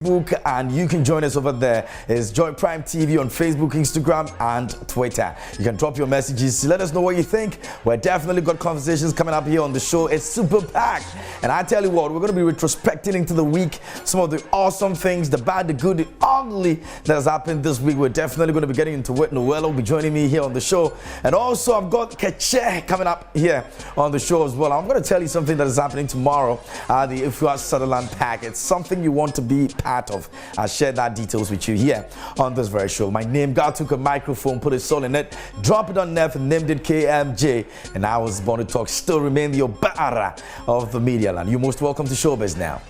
Facebook, and you can join us over there. It's Joy Prime TV on Facebook, Instagram, and Twitter. You can drop your messages. Let us know what you think. We're definitely got conversations coming up here on the show. It's super packed. And I tell you what, we're going to be retrospecting into the week, some of the awesome things, the bad, the good, the ugly that has happened this week. We're definitely going to be getting into it. Noella will be joining me here on the show. And also, I've got Keche coming up here on the show as well. I'm going to tell you something that is happening tomorrow at the Ifua Sutherland Pack. It's something you want to be part of. I'll share that details with you here on this very show. My name, God took a microphone, put his soul in it, drop it on net, and named it KMJ. And I was born to talk, still remain the Obara of the media land. You're most welcome to Showbiz Now.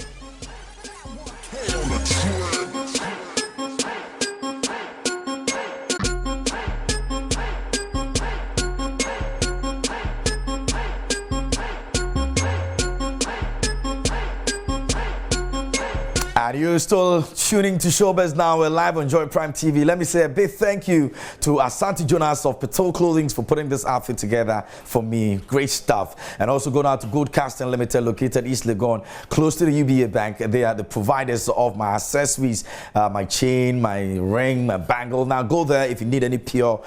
And you're still tuning to Showbiz Now. We're live on Joy Prime TV. Let me say a big thank you to Asante Jonas of Patrol Clothing for putting this outfit together for me. Great stuff. And also going out to Gold Casting Limited, located East Legon, close to the UBA Bank. They are the providers of my accessories, my chain, my ring, my bangle. Now go there if you need any pure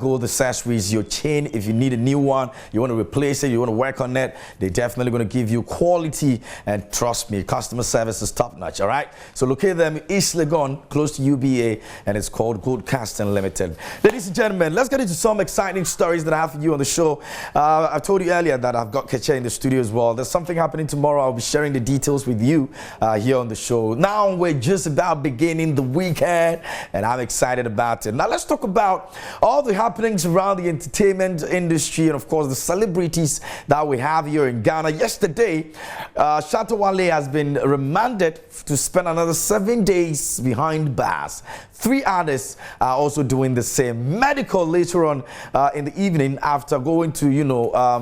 gold accessories, your chain. If you need a new one, you want to replace it, you want to work on it, they're definitely going to give you quality. And trust me, customer service is top notch. All right. So locate them in East Legon, close to UBA, and it's called Gold Casting Limited. Ladies and gentlemen, let's get into some exciting stories that I have for you on the show. I told you earlier that I've got Keche in the studio as well. There's something happening tomorrow. I'll be sharing the details with you here on the show. Now we're just about beginning the weekend, and I'm excited about it. Now let's talk about all the happenings around the entertainment industry and, of course, the celebrities that we have here in Ghana. Yesterday, Shatta Wale has been remanded to spend another 7 days behind bars. 3 others are also doing the same. Medikal later on in the evening, after going to,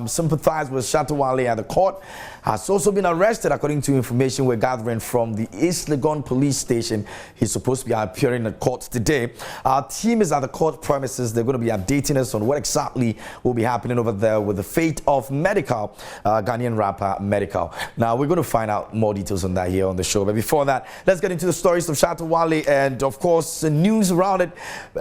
sympathize with Shatta Wale at the court, has also been arrested, according to information we're gathering from the East Legon police station. He's supposed to be appearing at court today. Our team is at the court premises. They're going to be updating us on what exactly will be happening over there with the fate of Medikal, Ghanaian rapper Medikal. Now, we're going to find out more details on that here on the show. But before that, let's get into the stories of Shatta Wale and, of course, the news around it.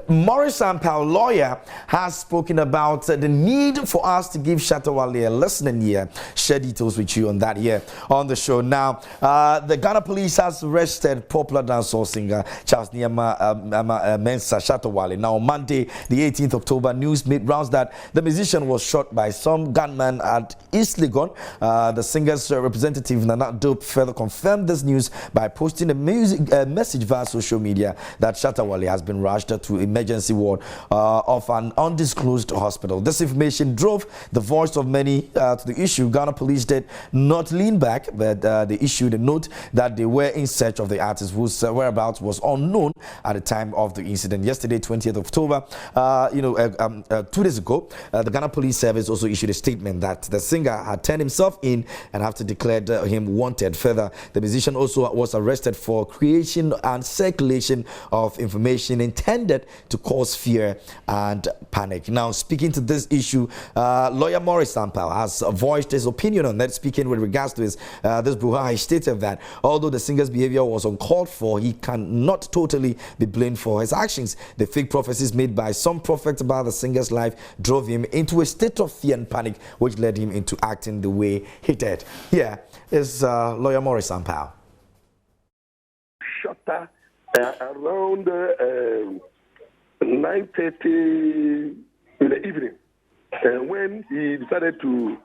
Maurice Ampao, lawyer, has spoken about the need for us to give Shatta Wale a listening ear. Share details with you on that here on the show. Now, the Ghana police has arrested popular dancehall singer Charles Niama Mensa Shatta Wale. Now, on Monday, the 18th October, news made rounds that the musician was shot by some gunmen at East Legon. The singer's representative, Nana Dope, further confirmed this news by posting a message via social media that Shatta Wale has been rushed to emergency ward of an undisclosed hospital. This information drove the voice of many to the issue. Ghana police did not lean back, but they issued a note that they were in search of the artist whose whereabouts was unknown at the time of the incident. Yesterday, 20th October, 2 days ago, the Ghana Police Service also issued a statement that the singer had turned himself in and after declared him wanted. Further, the musician also was arrested for creation and circulation of information intended to cause fear and panic. Now, speaking to this issue, lawyer Maurice Ampao has voiced his opinion on that. Speaking with regards to this brouhaha, he stated that although the singer's behavior was uncalled for, he cannot totally be blamed for his actions. The fake prophecies made by some prophets about the singer's life drove him into a state of fear and panic, which led him into acting the way he did. Here is lawyer Maurice Ampao. Shatta around 9:30 in the evening. When he decided to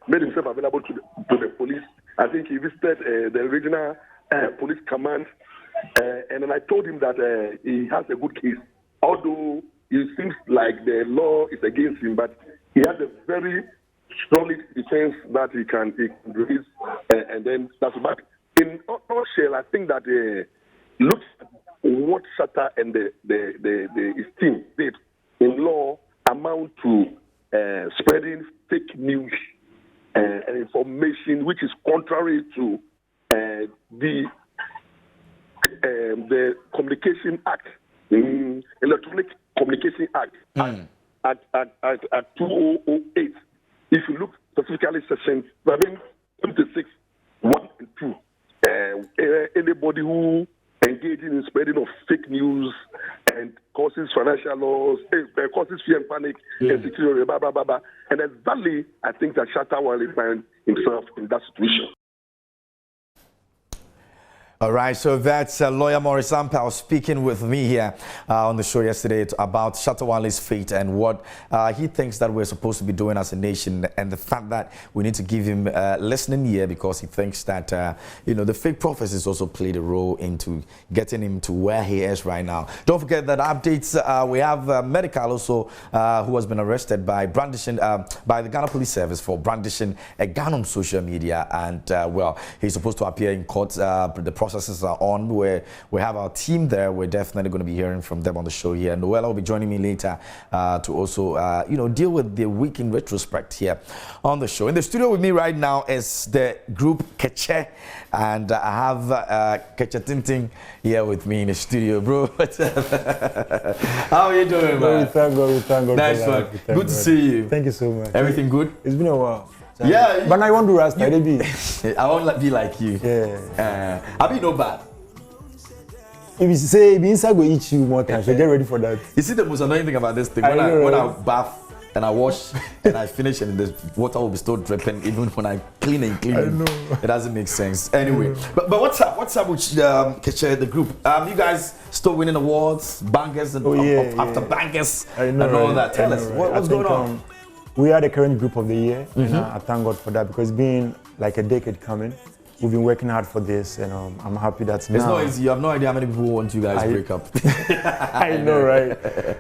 made himself available to the police, I think he visited the regional police command, and then I told him that he has a good case. Although it seems like the law is against him, but he has a very solid defense that he can release, and then that's back. In nutshell, I think that look at what Shatta and his team did in law amount to spreading fake news and information which is contrary to the Communication Act, Electronic Communication Act at 2008. If you look specifically section 726, 1 and 2, anybody who engages in spreading of fake news and causes financial loss, causes fear and panic, and security, blah, blah, blah, blah. And exactly, I think that Shatta Wale finds himself in that situation. All right, so that's lawyer Maurice Ampao speaking with me here on the show yesterday about Shatta Wale's fate and what he thinks that we're supposed to be doing as a nation, and the fact that we need to give him listening ear because he thinks that the fake prophecies also played a role into getting him to where he is right now. Don't forget that updates. We have Medikal also who has been arrested by brandishing by the Ghana Police Service for brandishing a gun on social media, and well, he's supposed to appear in court. The processes are on. We have our team there. We're definitely going to be hearing from them on the show here. Noella will be joining me later to also deal with the week in retrospect here on the show. In the studio with me right now is the group Keche, and I have Keche Tinting here with me in the studio, bro. How are you doing, man? We thank God. Nice one. Good to see you. Thank you so much. Everything good? It's been a while. Yeah, but I want to rest. I won't be like you. Yeah. I be no bad. If you say inside go eat you more time, so get ready for that. You see the most annoying thing about this thing when I bath and I wash and I finish and the water will be still dripping even when I clean. I know. It doesn't make sense. Anyway, but what's up? What's up with Keche, the group? You guys still winning awards, bangers and after bangers and all that. Tell us what's going on. We are the current group of the year, and I thank God for that because it's been like a decade coming. We've been working hard for this, and I'm happy that's now. It's not easy. You have no idea how many people want you guys to break up. I know, right?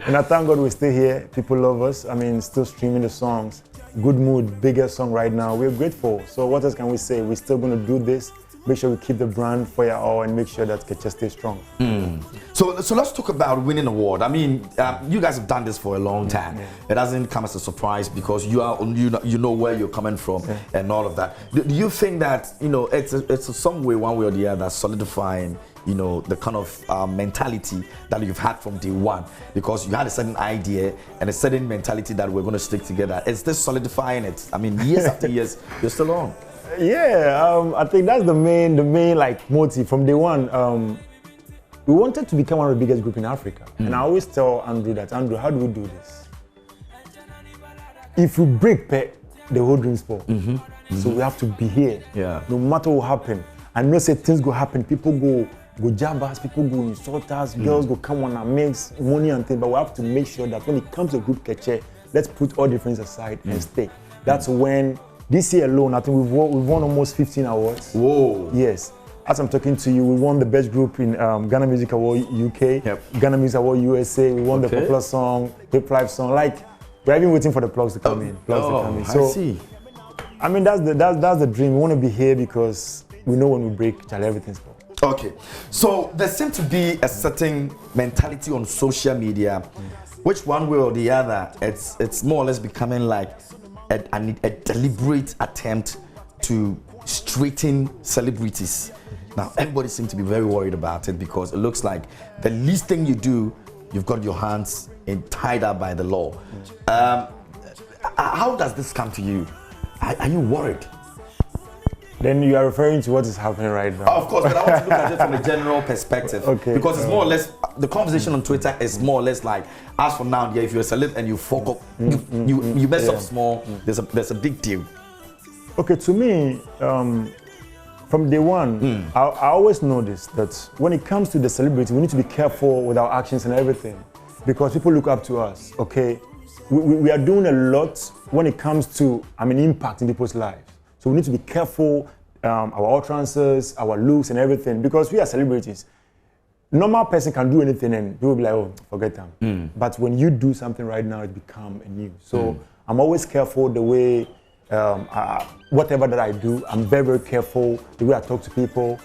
And I thank God we're still here. People love us. I mean, still streaming the songs. Good Mood, biggest song right now. We're grateful. So what else can we say? We're still going to do this. Make sure we keep the brand for you all and make sure that Keche stays strong. So let's talk about winning award. I mean, you guys have done this for a long time. It doesn't come as a surprise because you know where you're coming from and all of that. Do you think that it's some way, one way or the other, solidifying the kind of mentality that you've had from day one, because you had a certain idea and a certain mentality that we're going to stick together? Is this solidifying it? I mean, years after years, you're still on. Yeah, I think that's the main like motive from day one. We wanted to become one of the biggest groups in Africa, and I always tell Andrew that, Andrew, how do we do this? If we break the whole dream spoil, so we have to be here. Yeah. No matter what happen, I know say things go happen. People go jab us, people go insult us, girls go come on and make money and things, but we have to make sure that when it comes to group Keche, let's put all differences aside and stay. That's when. This year alone, I think we've won almost 15 awards. Whoa. Yes. As I'm talking to you, we won the best group in Ghana Music Award UK, Ghana Music Award USA. We won the popular song, hip life song. Like, we're even waiting for the plugs to come in. So, I see. I mean, that's the dream. We want to be here because we know when we break, everything's gone. Okay. So there seems to be a certain mentality on social media, which one way or the other, it's more or less becoming like a deliberate attempt to straighten celebrities. Now, everybody seems to be very worried about it because it looks like the least thing you do, you've got your hands tied up by the law. How does this come to you? Are you worried? Then you are referring to what is happening right now. Of course, but I want to look at it from a general perspective. Okay. Because it's more or less, the conversation on Twitter is more or less like, as for now, if you're a celeb and you fuck up, you mess up small, there's a big deal. Okay, to me, from day one, I always notice that when it comes to the celebrity, we need to be careful with our actions and everything because people look up to us, okay? We are doing a lot when it comes to, impact in people's lives. So we need to be careful, our utterances, our looks and everything, because we are celebrities. Normal person can do anything and people will be like, oh, forget them. But when you do something right now, it becomes a news. So I'm always careful the way, whatever that I do, I'm very, very careful the way I talk to people.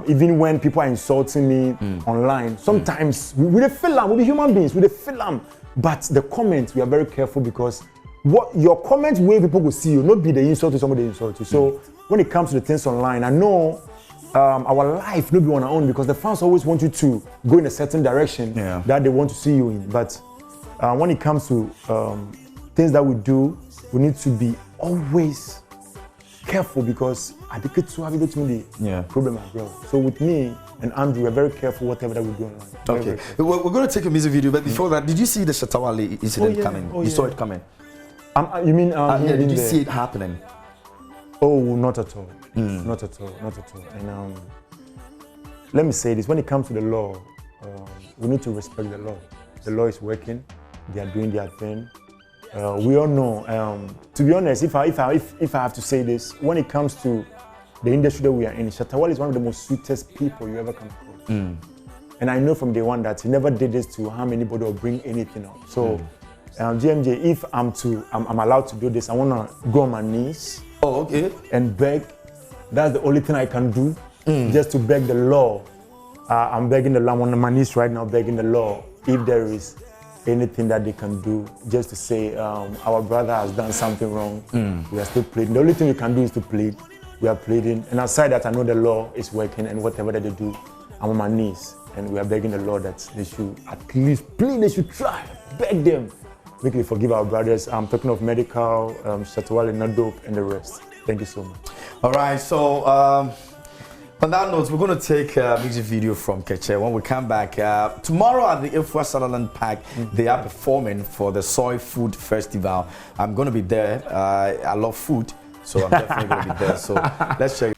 Even when people are insulting me online, sometimes we feel them, we be human beings, we feel them. But the comments, we are very careful because what your comments way people will see you, not be the insult to somebody insult you. So when it comes to the things online, I know our life not be on our own because the fans always want you to go in a certain direction that they want to see you in. But when it comes to things that we do, we need to be always careful because I think it's so having to Yeah. problem as well. So with me and Andrew, we're very careful whatever that we do online. Okay, we're going to take a music video, but before that, did you see the Shatta Wale incident coming? You saw it coming? You mean yeah, did you see it happening? Oh, not at all. Not at all. Not at all. And let me say this: when it comes to the law, we need to respect the law. The law is working; they are doing their thing. We all know. To be honest, if I have to say this, when it comes to the industry that we are in, Shatta Wale is one of the most sweetest people you ever come across. And I know from day one that he never did this to harm anybody or bring anything up. So, GMJ, if I'm allowed to do this, I want to go on my knees. Oh, okay. And beg. That's the only thing I can do, just to beg the law. I'm begging the law. I'm on my knees right now, begging the law. If there is anything that they can do, just to say our brother has done something wrong, we are still pleading. The only thing we can do is to plead. We are pleading. And aside that, I know the law is working, and whatever that they do, I'm on my knees. And we are begging the law that they should at least plead, they should try, beg them. Quickly forgive our brothers. I'm talking of Medikal, Shatta Wale and Medikal, and the rest. Thank you so much. All right, so on that note, we're going to take a music video from Keche. When we come back, tomorrow at the Ifwa Sutherland Park, they are performing for the Soy Food Festival. I'm going to be there. I love food, so I'm definitely going to be there. So let's check.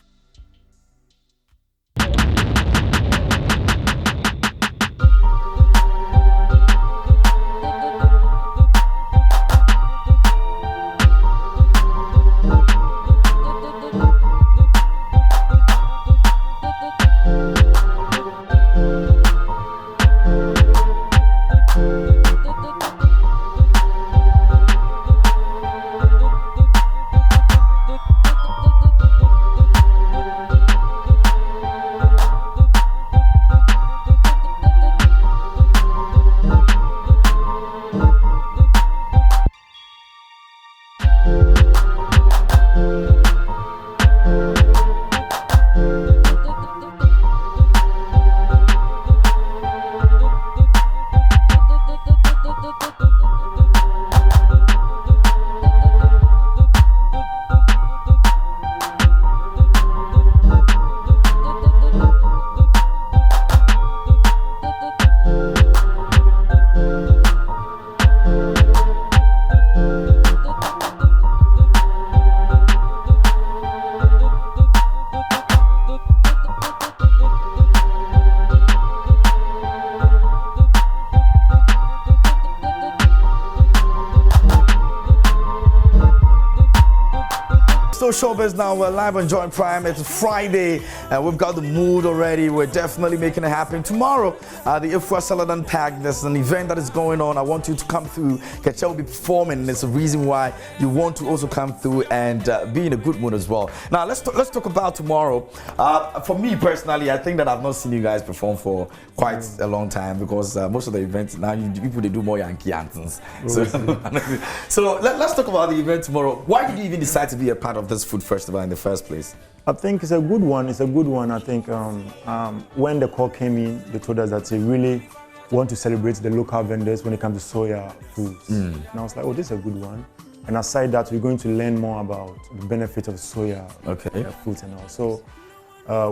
So Showbiz Now, we're live on Joint Prime. It's Friday and we've got the mood already. We're definitely making it happen. Tomorrow at the Ifwa Sutherland Park, there's an event that is going on. I want you to come through. Keche will be performing, and it's a reason why you want to also come through and be in a good mood as well. Now let's talk about tomorrow. For me personally, I think that I've not seen you guys perform for quite a long time, because most of the events now people they do more Yankee anthems. So let's talk about the event tomorrow. Why did you even decide to be a part of this food festival in the first place? I think it's a good one. It's a good one. I think when the call came in, they told us that they really want to celebrate the local vendors when it comes to soya foods. And I was like, oh, this is a good one. And aside that, we're going to learn more about the benefit of soya foods and all. So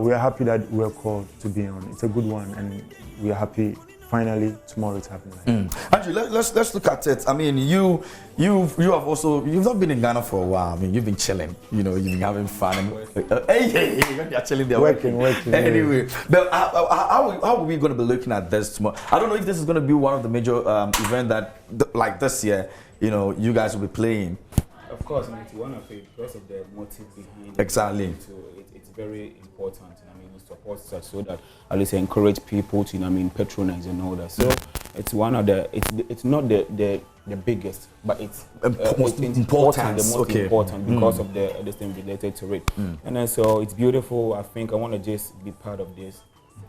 we are happy that we're called to be on. It's a good one, and we are happy. Finally, tomorrow it's happening. Andrew, let's look at it. I mean, you've not been in Ghana for a while. I mean, you've been chilling. You know, you've been having fun. Hey, you're chilling there. Working. Anyway, but how are we going to be looking at this tomorrow? I don't know if this is going to be one of the major events that, like this year, you know, you guys will be playing. Of course, and it's one of it because of the motive behind it. Exactly. So it's very important. I mean, it supports us so that at least encourage people to, patronize and all that. So it's one of the. It's not the biggest, but it's most important. The most important because of this thing related to it. And then so it's beautiful. I think I want to just be part of this.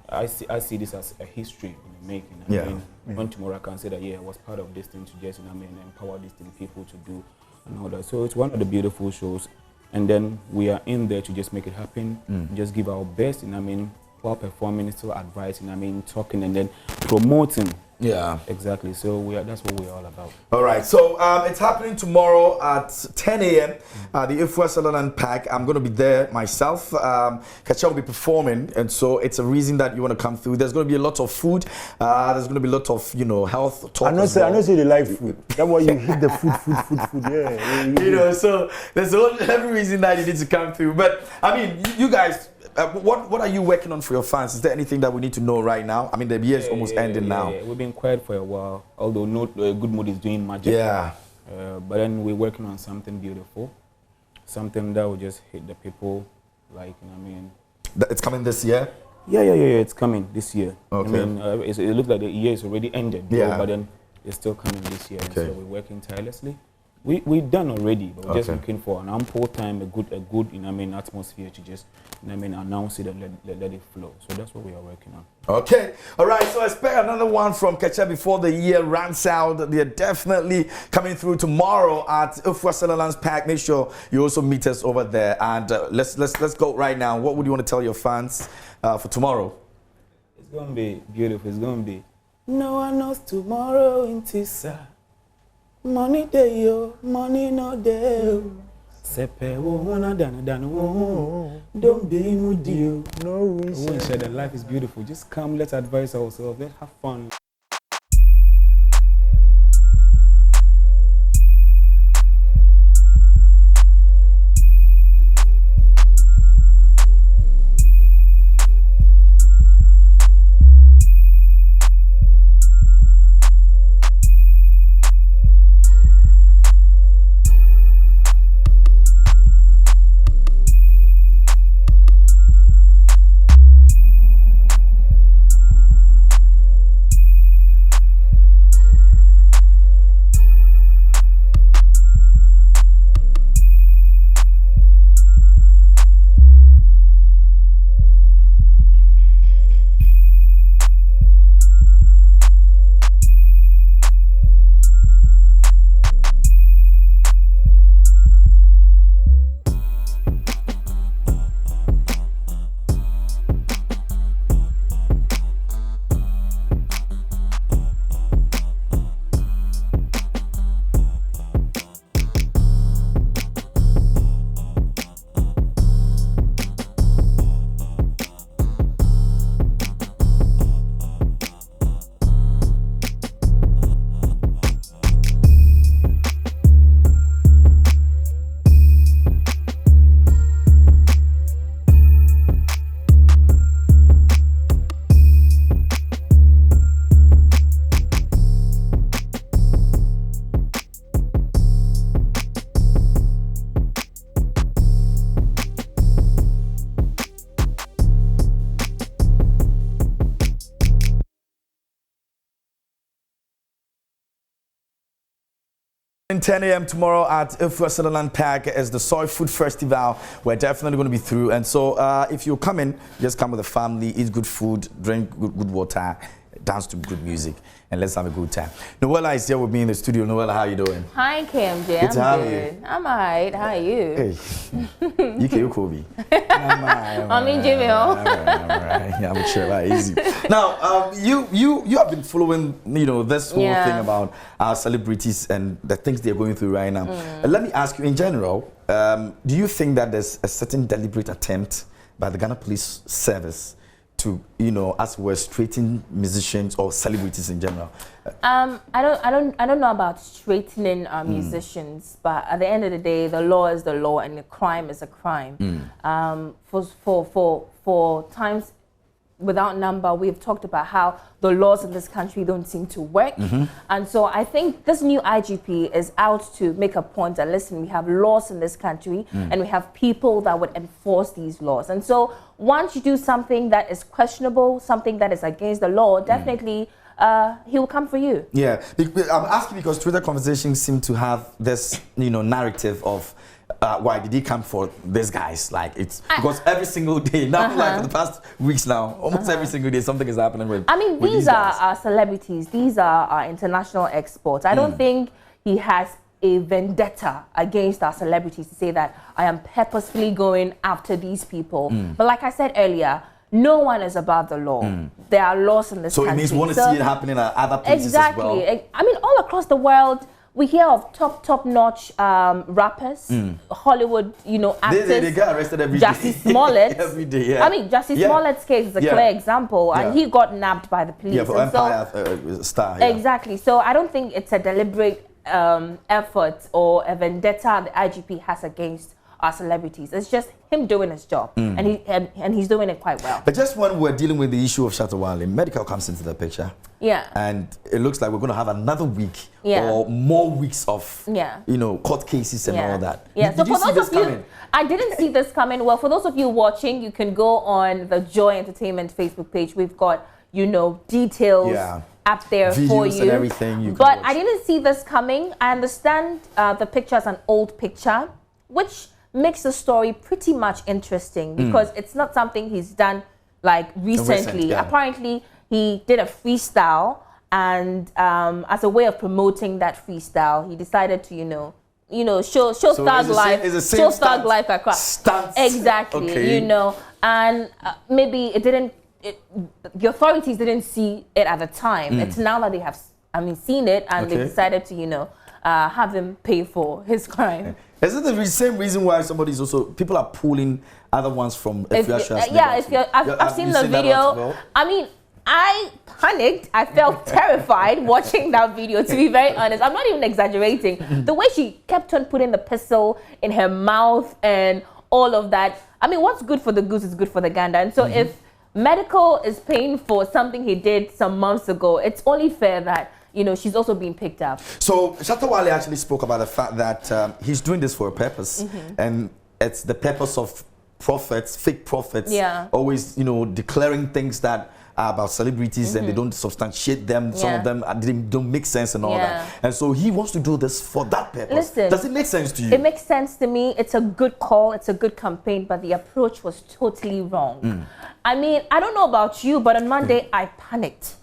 I see this as a history in the making. I mean, when tomorrow I can say that I was part of this thing to just empower these thing people to do and all that. So it's one of the beautiful shows, and then we are in there to just make it happen, just give our best, and while performing, still advising, talking, and then promoting Yeah. Exactly. So that's what we're all about. All right. So it's happening tomorrow at 10 a.m. The Ifwa Sutherland Park. I'm going to be there myself. Kacha will be performing, and so it's a reason that you want to come through. There's going to be a lot of food. There's going to be a lot of health talk. I know say they like food. That's why you hit the food. Yeah. So there's every reason that you need to come through. But I mean, you guys. What are you working on for your fans? Is there anything that we need to know right now? I mean, the year is almost ending now. Yeah. We've been quiet for a while, although Good Mood is doing magic. Yeah. But then we're working on something beautiful, something that will just hit the people, It's coming this year? Yeah. It's coming this year. Okay. It looks like the year is already ended. Yeah. But then it's still coming this year. Okay. And so we're working tirelessly. We've done already, but we're just looking for an ample time, a good atmosphere to just announce it and let it flow. So that's what we are working on. Okay. All right. So expect another one from Kacha before the year runs out. They're definitely coming through tomorrow at Ifwa Sutherland's Park. Make sure you also meet us over there. And let's go right now. What would you want to tell your fans for tomorrow? It's gonna be beautiful. It's gonna be no one knows tomorrow in Tisa. Money day yo, money no day. Sepe wo wana dana wo. Don't be moody yo. No, we share that life is beautiful. Just come, let's advise ourselves, let's have fun. In 10 a.m. tomorrow at Ifwa Sutherland Park is the Soy Food Festival. We're definitely going to be through. And so if you're coming, just come with the family, eat good food, drink good water, dance to good music, and let's have a good time. Noella is here with me in the studio. Noella, how you doing? Hi, KMJ. Good to I'm have good. you. I'm alright. How are you? Hey, you can Kobe. I'm in Jimmy. All right. Yeah, I'm sure about easy. Now, you have been following, this whole thing about our celebrities and the things they're going through right now. Let me ask you, in general, do you think that there's a certain deliberate attempt by the Ghana Police Service to, as we're straightening musicians or celebrities in general? I don't know about straightening musicians, but at the end of the day, the law is the law and the crime is a crime. For times without number, we've talked about how the laws in this country don't seem to work. And so I think this new IGP is out to make a point that, listen, we have laws in this country and we have people that would enforce these laws. And so once you do something that is questionable, something that is against the law, definitely he will come for you. Yeah, I'm asking because Twitter conversations seem to have this, narrative of why did he come for these guys? Like, it's because every single day now, like for the past weeks now, almost every single day something is happening with. I mean, with these are our celebrities. These are our international exports. I don't think he has a vendetta against our celebrities to say that I am purposefully going after these people. But like I said earlier, no one is above the law. There are laws in this country. So it means we want to see it happening at other places exactly. as well. I mean, all across the world, we hear of top-notch rappers, Hollywood, actors. They get arrested every day. Jussie Smollett. Every day, yeah. I mean, Jussie Smollett's case is a clear example, and he got nabbed by the police. Yeah, for Empire Star. Yeah. Exactly. So I don't think it's a deliberate effort or a vendetta the IGP has against our celebrities. It's just him doing his job, and he's doing it quite well. But just when we're dealing with the issue of Shatta Wale and Medikal comes into the picture. Yeah. And it looks like we're going to have another week or more weeks of, court cases and all that. Yeah. Did you see this coming? I didn't see this coming. Well, for those of you watching, you can go on the Joy Entertainment Facebook page. We've got, details up there videos for you. And everything but I didn't see this coming. I understand the picture is an old picture, which makes the story pretty much interesting because it's not something he's done like recently. Apparently, he did a freestyle, and as a way of promoting that freestyle, he decided to, show Thug Life, show Thug Life across. Exactly, okay. And maybe the authorities didn't see it at the time. It's now that they have, seen it, and they decided to, have him pay for his crime. Is it the same reason why people are pulling other ones from I've seen the video. Well? I mean, I panicked. I felt terrified watching that video, to be very honest. I'm not even exaggerating. The way she kept on putting the pistol in her mouth and all of that. I mean, what's good for the goose is good for the gander. And so if Medikal is paying for something he did some months ago, it's only fair that she's also being picked up. So Shatta Wale actually spoke about the fact that he's doing this for a purpose, and it's the purpose of prophets, fake prophets, always declaring things that are about celebrities and they don't substantiate them. Some of them don't make sense and all that. And so he wants to do this for that purpose. Listen, does it make sense to you? It makes sense to me. It's a good call. It's a good campaign, but the approach was totally wrong. I mean, I don't know about you, but on Monday I panicked.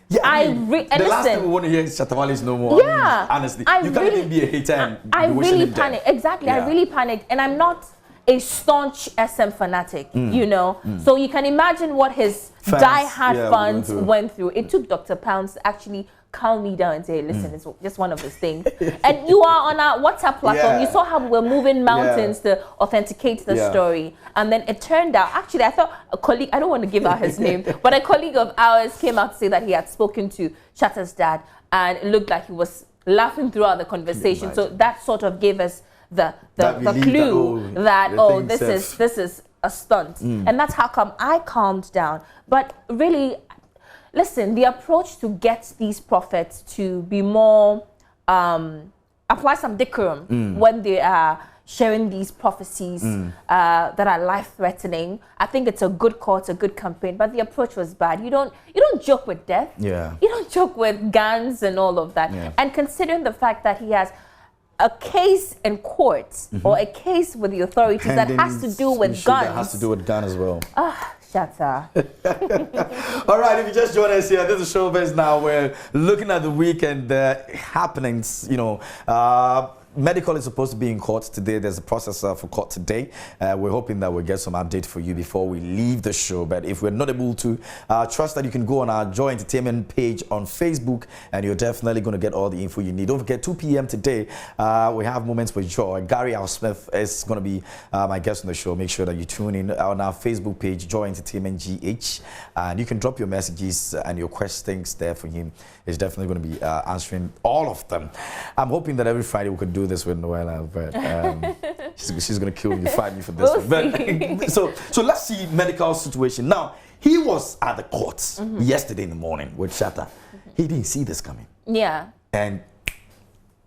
Yeah, the last thing we want to hear is Shatta Wale is no more. Yeah, honestly, you can't even be a hater and I really panicked. Exactly, I really panicked, and I'm not a staunch SM fanatic, So you can imagine what his die-hard fans went through. It took Dr. Pounds to actually calm me down and say, listen, it's just one of those things. And you are on our WhatsApp platform. You saw how we were moving mountains to authenticate the story. And then it turned out, actually, I thought a colleague, I don't want to give out his name, but a colleague of ours came out to say that he had spoken to Shatta's dad, and it looked like he was laughing throughout the conversation. So that sort of gave us the clue that this is a stunt. And that's how come I calmed down. But really, listen, the approach to get these prophets to be more, apply some decorum when they are sharing these prophecies that are life-threatening. I think it's a good call, it's a good campaign, but the approach was bad. You don't joke with death. You don't joke with guns and all of that. And considering the fact that he has a case in court or a case with the authorities that has to do with guns. That has to do with guns as well. Shatta. All right, if you just joined us here, this is Showbiz Now. We're looking at the weekend happenings, Medikal is supposed to be in court today. There's a process for court today. We're hoping that we'll get some update for you before we leave the show. But if we're not able to, trust that you can go on our Joy Entertainment page on Facebook, and you're definitely going to get all the info you need. Don't forget, 2 p.m. today, we have Moments with Joy. Gary Al Smith is going to be my guest on the show. Make sure that you tune in on our Facebook page, Joy Entertainment GH, and you can drop your messages and your questions there for him. He's definitely going to be answering all of them. I'm hoping that every Friday we could do this with Noella, but she's going to kill me, fight me for this one. But, so let's see Medikal's situation. Now, he was at the courts yesterday in the morning with Shatta. He didn't see this coming. Yeah. And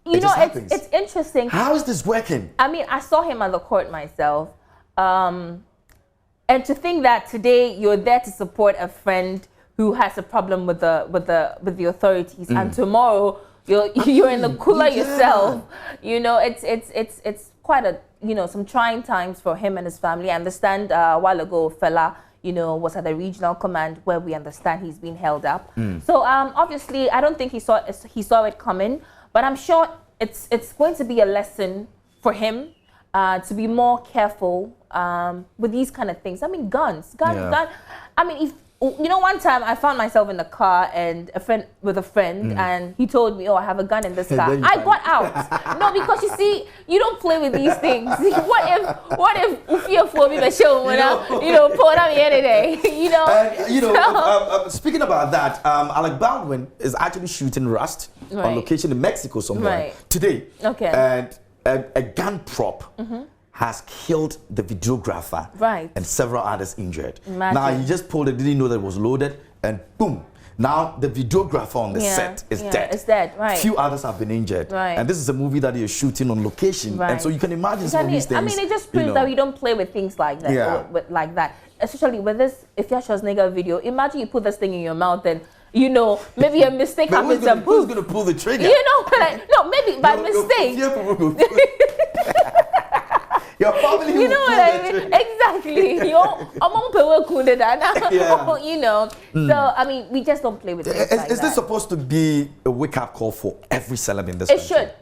it's interesting. How is this working? I mean, I saw him at the court myself. And to think that today you're there to support a friend who has a problem with the authorities, and tomorrow you're in the cooler yourself. It's quite a some trying times for him and his family. I understand a while ago fella was at the regional command where we understand he's been held up. So obviously I don't think he saw it coming, but I'm sure it's going to be a lesson for him to be more careful with these kind of things. I mean, guns. I mean, if you know, one time I found myself in the car and with a friend, and he told me, "Oh, I have a gun in this car." I got out. No, because you see, you don't play with these things. What if you for me, show when pull it out the other day, speaking about that, Alec Baldwin is actually shooting Rust on location in Mexico somewhere today. Okay. And a gun prop has killed the videographer and several others injured. Imagine. Now, he just pulled it, didn't know that it was loaded, and boom. Now, the videographer on the set is dead. It's dead, right. Few others have been injured. Right. And this is a movie that you're shooting on location. Right. And so you can imagine some of these things. I mean, it just proves that we don't play with things like that. Like that. Especially with this, if you're Schwarzenegger video, imagine you put this thing in your mouth and maybe a mistake happens and who's going to pull the trigger? No, maybe by mistake. Your family you know what I mean? Exactly. So, I mean, we just don't play with things like Is this that. supposed to be a wake-up call for every celeb in this It country? should.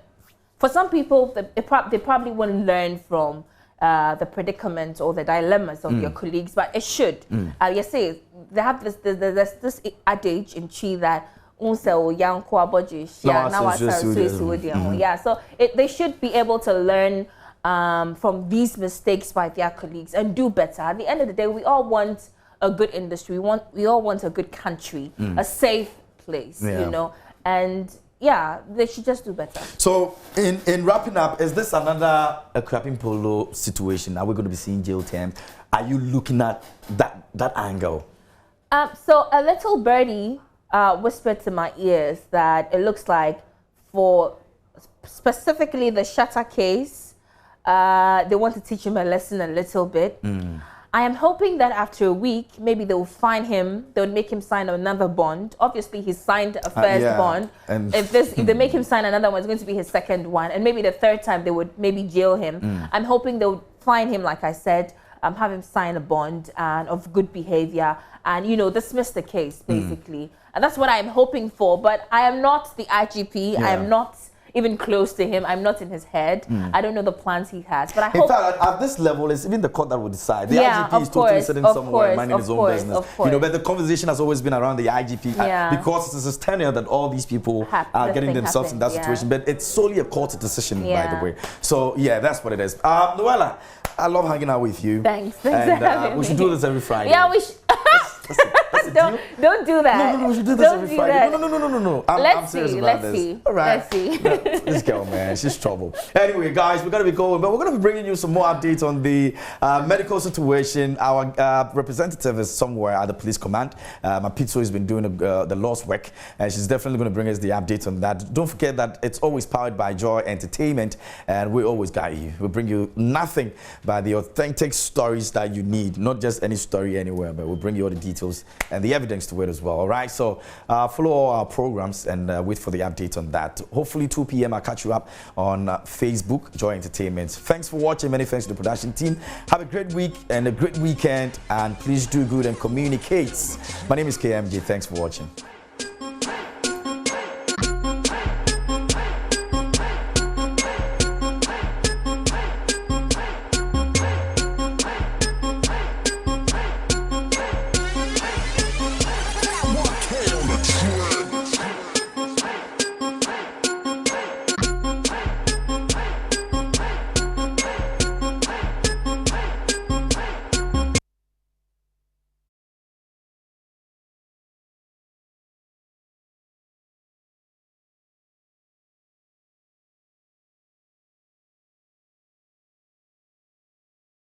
For some people, they probably won't learn from the predicaments or the dilemmas of your colleagues, but it should. You see, they have this adage in Chi that so they should be able to learn from these mistakes by their colleagues and do better. At the end of the day, we all want a good industry. We all want a good country, a safe place, and they should just do better. So, in wrapping up, is this another Krapping Polo situation? Are we going to be seeing jail term? Are you looking at that angle? So a little birdie whispered to my ears that it looks like for specifically the Shatta case, they want to teach him a lesson a little bit. I am hoping that after a week, maybe they will find him, they would make him sign another bond. Obviously, he signed a first bond. And if they make him sign another one, it's going to be his second one. And maybe the third time, they would maybe jail him. I'm hoping they would find him, like I said, have him sign a bond of good behavior and, dismiss the case, basically. And that's what I'm hoping for. But I am not the IGP. I am not even close to him. I'm not in his head. I don't know the plans he has. But I hope... In fact, at this level, it's even the court that will decide. The IGP is totally sitting somewhere minding his own business. But the conversation has always been around the IGP because it's his tenure that all these people are getting themselves in that situation. But it's solely a court decision, by the way. So, that's what it is. Noella, I love hanging out with you. Thanks. And we should do this every Friday. Yeah, we should. Don't do that. No, we should do this every Friday. No. I'm serious about this. All right. Let's see. This girl, man, she's trouble. Anyway, guys, we're going to be going, but we're going to be bringing you some more updates on the medical situation. Our representative is somewhere at the police command. Mapitso has been doing the law's work, and she's definitely going to bring us the updates on that. Don't forget that it's always powered by Joy Entertainment, and we always guide you. We bring you nothing but the authentic stories that you need, not just any story anywhere, but we'll bring you all the details and the evidence to it as well. All right, so follow all our programs and wait for the update on that. Hopefully 2 p.m. I'll catch you up on Facebook, Joy Entertainment. Thanks for watching. Many thanks to the production team. Have a great week and a great weekend, and please do good and communicate. My name is KMJ. Thanks for watching.